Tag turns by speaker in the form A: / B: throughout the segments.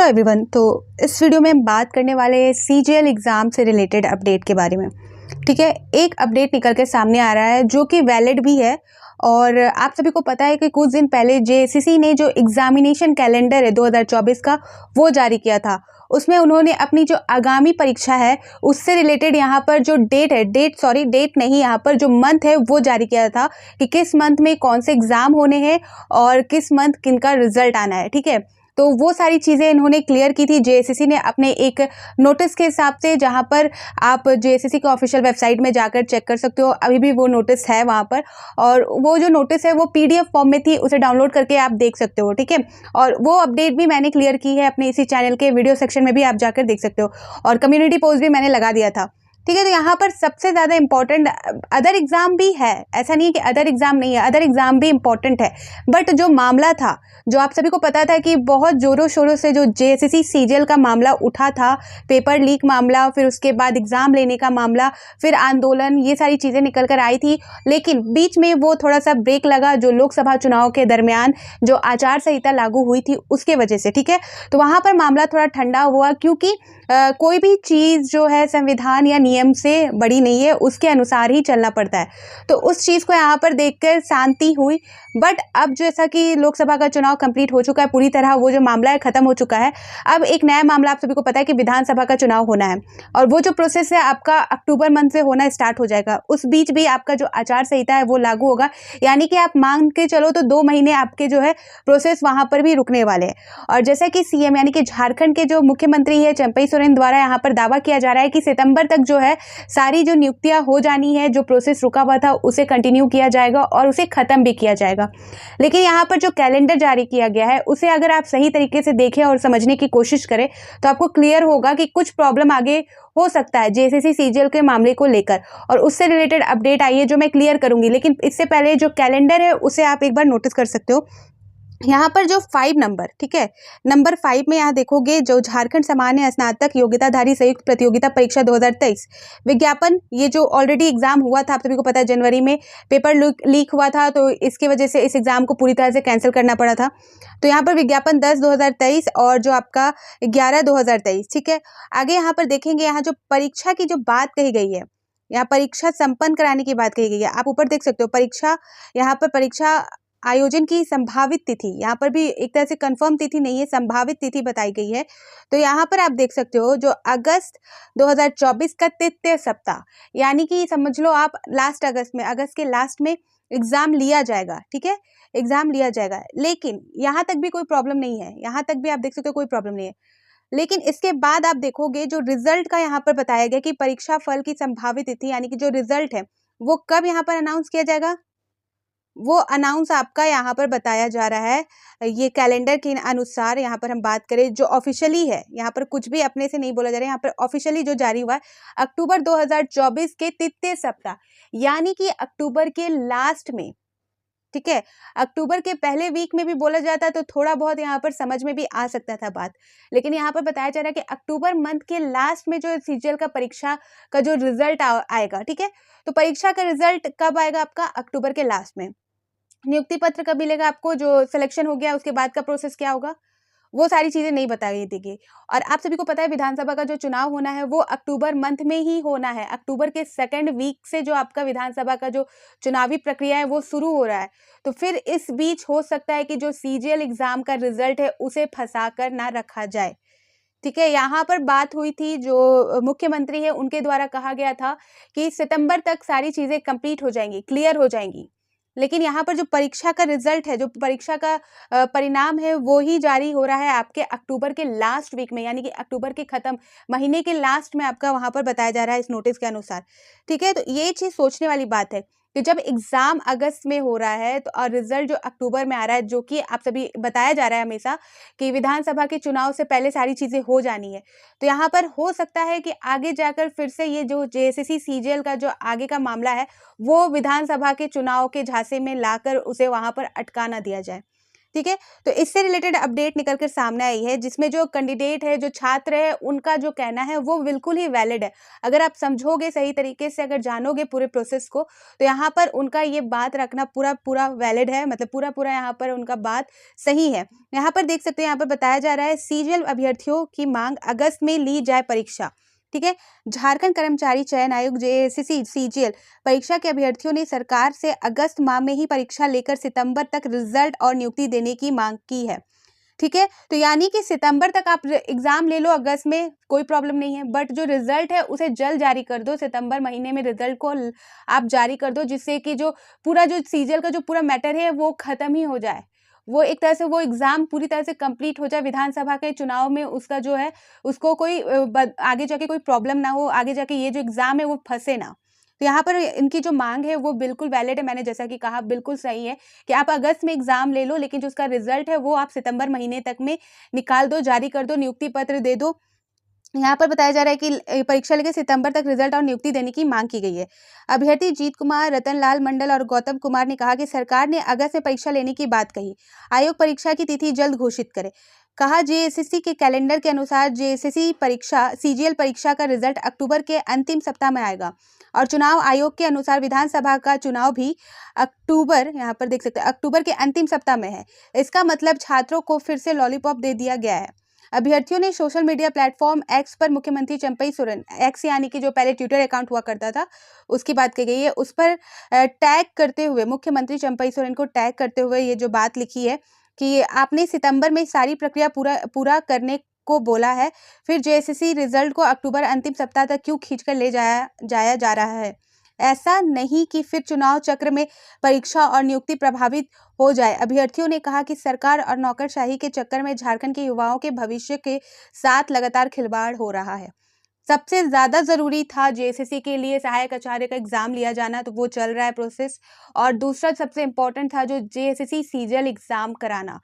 A: Hello everyone. तो इस video में हम बात करने वाले हैं सीजीएल एग्ज़ाम से रिलेटेड अपडेट के बारे में। ठीक है, एक अपडेट निकल के सामने आ रहा है जो कि वैलिड भी है और आप सभी को पता है कि कुछ दिन पहले जेएसएससी ने जो एग्जामिनेशन कैलेंडर है 2024 का वो जारी किया था। उसमें उन्होंने अपनी जो आगामी परीक्षा है उससे रिलेटेड यहाँ पर जो डेट नहीं, यहाँ पर जो मंथ है वो जारी किया था कि किस मंथ में कौन से एग्ज़ाम होने हैं और किस मंथ किनका रिजल्ट आना है। ठीक है, तो वो सारी चीज़ें इन्होंने क्लियर की थी जेएसएससी ने अपने एक नोटिस के हिसाब से, जहाँ पर आप जेएसएससी के ऑफिशियल वेबसाइट में जाकर चेक कर सकते हो। अभी भी वो नोटिस है वहाँ पर और वो जो नोटिस है वो पीडीएफ फॉर्म में थी, उसे डाउनलोड करके आप देख सकते हो। ठीक है, और वो अपडेट भी मैंने क्लियर की है अपने इसी चैनल के वीडियो सेक्शन में भी, आप जाकर देख सकते हो और कम्युनिटी पोस्ट भी मैंने लगा दिया था। ठीक है, तो यहाँ पर सबसे ज़्यादा इंपॉर्टेंट अदर एग्ज़ाम भी है, ऐसा नहीं है कि अदर एग्ज़ाम नहीं है, अदर एग्ज़ाम भी इंपॉर्टेंट है। बट जो मामला था, जो आप सभी को पता था कि बहुत ज़ोरों शोरों से जो जेएसएससी सीजीएल का मामला उठा था, पेपर लीक मामला, फिर उसके बाद एग्ज़ाम लेने का मामला, फिर आंदोलन, ये सारी चीज़ें निकल कर आई थी। लेकिन बीच में वो थोड़ा सा ब्रेक लगा जो लोकसभा चुनाव के दरमियान जो आचार संहिता लागू हुई थी उसके वजह से। ठीक है, तो वहाँ पर मामला थोड़ा ठंडा हुआ क्योंकि कोई भी चीज़ जो है संविधान या नियम से बड़ी नहीं है, उसके अनुसार ही चलना पड़ता है। तो उस चीज़ को यहाँ पर देखकर शांति हुई। बट अब जैसा कि लोकसभा का चुनाव कंप्लीट हो चुका है पूरी तरह, वो जो मामला है ख़त्म हो चुका है। अब एक नया मामला आप सभी को पता है कि विधानसभा का चुनाव होना है और वो जो प्रोसेस है आपका अक्टूबर मंथ से होना स्टार्ट हो जाएगा। उस बीच भी आपका जो आचार संहिता है वो लागू होगा, यानी कि आप मान के चलो तो 2 महीने आपके जो है प्रोसेस वहाँ पर भी रुकने वाले हैं। और जैसा कि सीएम यानी कि झारखंड के जो मुख्यमंत्री है चंपई सोरेन द्वारा यहाँ पर दावा किया जा रहा है कि सितंबर तक जो है सारी जो नियुक्तियां हो जानी है, जो प्रोसेस रुका हुआ था उसे कंटिन्यू किया जाएगा और उसे खत्म भी किया जाएगा। लेकिन यहाँ पर जो कैलेंडर जारी किया गया है उसे अगर आप सही तरीके से देखें और समझने की कोशिश करें तो आपको क्लियर होगा कि कुछ प्रॉब्लम आगे हो सकता है जेएसएससी सीजीएल के मामले को लेकर, और उससे रिलेटेड अपडेट आई है जो मैं क्लियर करूंगी। लेकिन इससे पहले जो कैलेंडर है उसे आप एक बार नोटिस कर सकते हो। यहाँ पर जो 5 नंबर, ठीक है, नंबर 5 में यहाँ देखोगे जो झारखंड सामान्य स्नातक योग्यताधारी संयुक्त प्रतियोगिता परीक्षा 2023 विज्ञापन, ये जो ऑलरेडी एग्जाम हुआ था, आप सभी को पता है जनवरी में पेपर लीक हुआ था, तो इसकी वजह से इस एग्जाम को पूरी तरह से कैंसिल करना पड़ा था। तो यहाँ पर विज्ञापन 10/2023 और जो आपका 11/2023। ठीक है, आगे यहाँ पर देखेंगे, यहाँ जो परीक्षा की जो बात कही गई है, यहाँ परीक्षा संपन्न कराने की बात कही गई है। आप ऊपर देख सकते हो परीक्षा, यहाँ पर परीक्षा आयोजन की संभावित तिथि, यहाँ पर भी एक तरह से कंफर्म तिथि नहीं है, संभावित तिथि बताई गई है। तो यहाँ पर आप देख सकते हो जो अगस्त 2024 का तृतीय सप्ताह, यानी कि समझ लो आप लास्ट अगस्त में, अगस्त के लास्ट में एग्जाम लिया जाएगा। ठीक है, एग्जाम लिया जाएगा। लेकिन यहाँ तक भी कोई प्रॉब्लम नहीं है, यहाँ तक भी आप देख सकते हो कोई प्रॉब्लम नहीं है। लेकिन इसके बाद आप देखोगे जो रिजल्ट का यहाँ पर बताया गया कि परीक्षा फल की संभावित तिथि, यानी कि जो रिजल्ट है वो कब यहाँ पर अनाउंस किया जाएगा, वो अनाउंस आपका यहाँ पर बताया जा रहा है। ये कैलेंडर के अनुसार यहाँ पर हम बात करें जो ऑफिशियली है, यहाँ पर कुछ भी अपने से नहीं बोला जा रहा है, यहाँ पर ऑफिशियली जो जारी हुआ है अक्टूबर 2024 के तृतीय सप्ताह, यानी कि अक्टूबर के लास्ट में। ठीक है, अक्टूबर के पहले वीक में भी बोला जाता तो थोड़ा बहुत यहाँ पर समझ में भी आ सकता था बात, लेकिन यहाँ पर बताया जा रहा है कि अक्टूबर मंथ के लास्ट में जो सीजीएल का परीक्षा का जो रिजल्ट आएगा। ठीक है, तो परीक्षा का रिजल्ट कब आएगा आपका, अक्टूबर के लास्ट में। नियुक्ति पत्र कब मिलेगा आपको, जो सिलेक्शन हो गया उसके बाद का प्रोसेस क्या होगा, वो सारी चीज़ें नहीं बताई थी। और आप सभी को पता है विधानसभा का जो चुनाव होना है वो अक्टूबर मंथ में ही होना है। अक्टूबर के सेकंड वीक से जो आपका विधानसभा का जो चुनावी प्रक्रिया है वो शुरू हो रहा है। तो फिर इस बीच हो सकता है कि जो सीजीएल एग्जाम का रिजल्ट है उसे फंसा कर ना रखा जाए। ठीक है, यहाँ पर बात हुई थी, जो मुख्यमंत्री है उनके द्वारा कहा गया था कि सितंबर तक सारी चीज़ें कंप्लीट हो जाएंगी, क्लियर हो जाएंगी। लेकिन यहाँ पर जो परीक्षा का रिजल्ट है, जो परीक्षा का परिणाम है वो ही जारी हो रहा है आपके अक्टूबर के लास्ट वीक में, यानी कि अक्टूबर के खत्म महीने के लास्ट में आपका वहाँ पर बताया जा रहा है इस नोटिस के अनुसार। ठीक है, तो ये चीज़ सोचने वाली बात है कि जब एग्जाम अगस्त में हो रहा है तो और रिजल्ट जो अक्टूबर में आ रहा है, जो कि आप सभी बताया जा रहा है हमेशा कि विधानसभा के चुनाव से पहले सारी चीज़ें हो जानी है। तो यहाँ पर हो सकता है कि आगे जाकर फिर से ये जो जेएसएससी सीजीएल का जो आगे का मामला है वो विधानसभा के चुनाव के झांसे में लाकर उसे वहाँ पर अटका ना दिया जाए। ठीक है। तो इससे रिलेटेड अपडेट निकल कर सामने आई है, जिसमें जो कैंडिडेट है, जो छात्र है, उनका जो कहना है वो बिल्कुल ही वैलिड है। अगर आप समझोगे सही तरीके से, अगर जानोगे पूरे प्रोसेस को, तो यहाँ पर उनका ये बात रखना पूरा वैलिड है, मतलब पूरा यहाँ पर उनका बात सही है। यहाँ पर देख सकते हैं, यहाँ पर बताया जा रहा है सीजीएल अभ्यर्थियों की मांग अगस्त में ली जाए परीक्षा। ठीक है। झारखंड कर्मचारी चयन आयोग जेएसएससी सीजीएल परीक्षा के अभ्यर्थियों ने सरकार से अगस्त माह में ही परीक्षा लेकर सितंबर तक रिजल्ट और नियुक्ति देने की मांग की है। ठीक है। तो यानी कि सितंबर तक आप एग्जाम ले लो, अगस्त में कोई प्रॉब्लम नहीं है, बट जो रिजल्ट है उसे जल्द जारी कर दो, सितंबर महीने में रिजल्ट को आप जारी कर दो, जिससे कि जो पूरा जो सीजीएल का जो पूरा मैटर है वो खत्म ही हो जाए, वो एक तरह से वो एग्जाम पूरी तरह से कंप्लीट हो जाए। विधानसभा के चुनाव में उसका जो है उसको कोई आगे जाके कोई प्रॉब्लम ना हो, आगे जाके ये जो एग्जाम है वो फंसे ना। तो यहाँ पर इनकी जो मांग है वो बिल्कुल वैलिड है। मैंने जैसा कि कहा, बिल्कुल सही है कि आप अगस्त में एग्जाम ले लो, लेकिन जो उसका रिजल्ट है वो आप सितंबर महीने तक में निकाल दो, जारी कर दो, नियुक्ति पत्र दे दो। यहाँ पर बताया जा रहा है कि परीक्षा लेकर सितंबर तक रिजल्ट और नियुक्ति देने की मांग की गई है। अभ्यर्थी जीत कुमार, रतनलाल मंडल और गौतम कुमार ने कहा कि सरकार ने अगस्त में परीक्षा लेने की बात कही, आयोग परीक्षा की तिथि जल्द घोषित करे। कहा जेएसएससी के कैलेंडर के अनुसार जेएसएससी परीक्षा सीजीएल परीक्षा का रिजल्ट अक्टूबर के अंतिम सप्ताह में आएगा और चुनाव आयोग के अनुसार विधानसभा का चुनाव भी अक्टूबर, यहाँ पर देख सकते हैं, अक्टूबर के अंतिम सप्ताह में है। इसका मतलब छात्रों को फिर से लॉलीपॉप दे दिया गया है। अभ्यर्थियों ने सोशल मीडिया प्लेटफॉर्म एक्स पर मुख्यमंत्री चंपई सोरेन, एक्स यानी कि जो पहले ट्विटर अकाउंट हुआ करता था उसकी बात की गई है, उस पर टैग करते हुए, मुख्यमंत्री चंपई सोरेन को टैग करते हुए ये जो बात लिखी है कि आपने सितंबर में सारी प्रक्रिया पूरा करने को बोला है, फिर जेएसएससी रिजल्ट को अक्टूबर अंतिम सप्ताह तक क्यों खींचकर ले जाया जा रहा है। ऐसा नहीं कि फिर चुनाव चक्र में परीक्षा और नियुक्ति प्रभावित हो जाए। अभ्यर्थियों ने कहा कि सरकार और नौकरशाही के चक्कर में झारखंड के युवाओं के भविष्य के साथ लगातार खिलवाड़ हो रहा है। सबसे ज्यादा जरूरी था जेएसएससी के लिए सहायक आचार्य का एग्जाम लिया जाना, तो वो चल रहा है प्रोसेस, और दूसरा सबसे इम्पोर्टेंट था जो जेएसएससी सीजीएल एग्जाम कराना।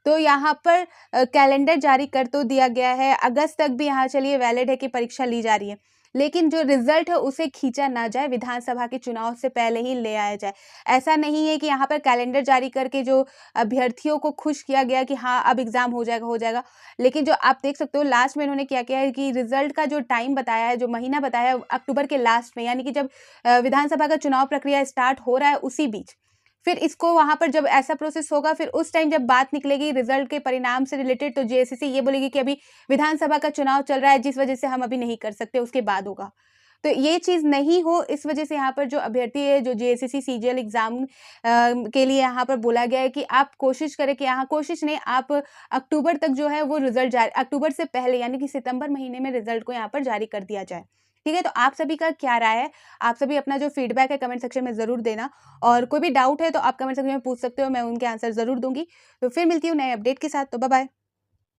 A: तो यहाँ पर कैलेंडर जारी कर तो दिया गया है, अगस्त तक भी यहाँ चलिए वैलिड है कि परीक्षा ली जा रही है, लेकिन जो रिजल्ट है उसे खींचा ना जाए, विधानसभा के चुनाव से पहले ही ले आया जाए। ऐसा नहीं है कि यहाँ पर कैलेंडर जारी करके जो अभ्यर्थियों को खुश किया गया कि हाँ अब एग्जाम हो जाएगा, लेकिन जो आप देख सकते हो लास्ट में इन्होंने क्या किया है कि रिजल्ट का जो टाइम बताया है, जो महीना बताया है, अक्टूबर के लास्ट में, यानी कि जब विधानसभा का चुनाव प्रक्रिया स्टार्ट हो रहा है उसी बीच फिर इसको वहां पर जब ऐसा प्रोसेस होगा, फिर उस टाइम जब बात निकलेगी रिजल्ट के परिणाम से रिलेटेड, तो जेएसएससी ये बोलेगी कि अभी विधानसभा का चुनाव चल रहा है, जिस वजह से हम अभी नहीं कर सकते, उसके बाद होगा। तो ये चीज नहीं हो, इस वजह से यहाँ पर जो अभ्यर्थी है, जो जेएसएससी सीजीएल एग्जाम के लिए यहाँ पर बोला गया है कि आप कोशिश करें कि यहाँ कोशिश नहीं, आप अक्टूबर तक जो है वो रिजल्ट जारी, अक्टूबर से पहले यानी कि सितंबर महीने में रिजल्ट को यहाँ पर जारी कर दिया जाए। ठीक है। तो आप सभी का क्या राय है, आप सभी अपना जो फीडबैक है कमेंट सेक्शन में जरूर देना, और कोई भी डाउट है तो आप कमेंट सेक्शन में पूछ सकते हो, मैं उनके आंसर जरूर दूंगी। तो फिर मिलती हूँ नए अपडेट के साथ, तो बाय बाय।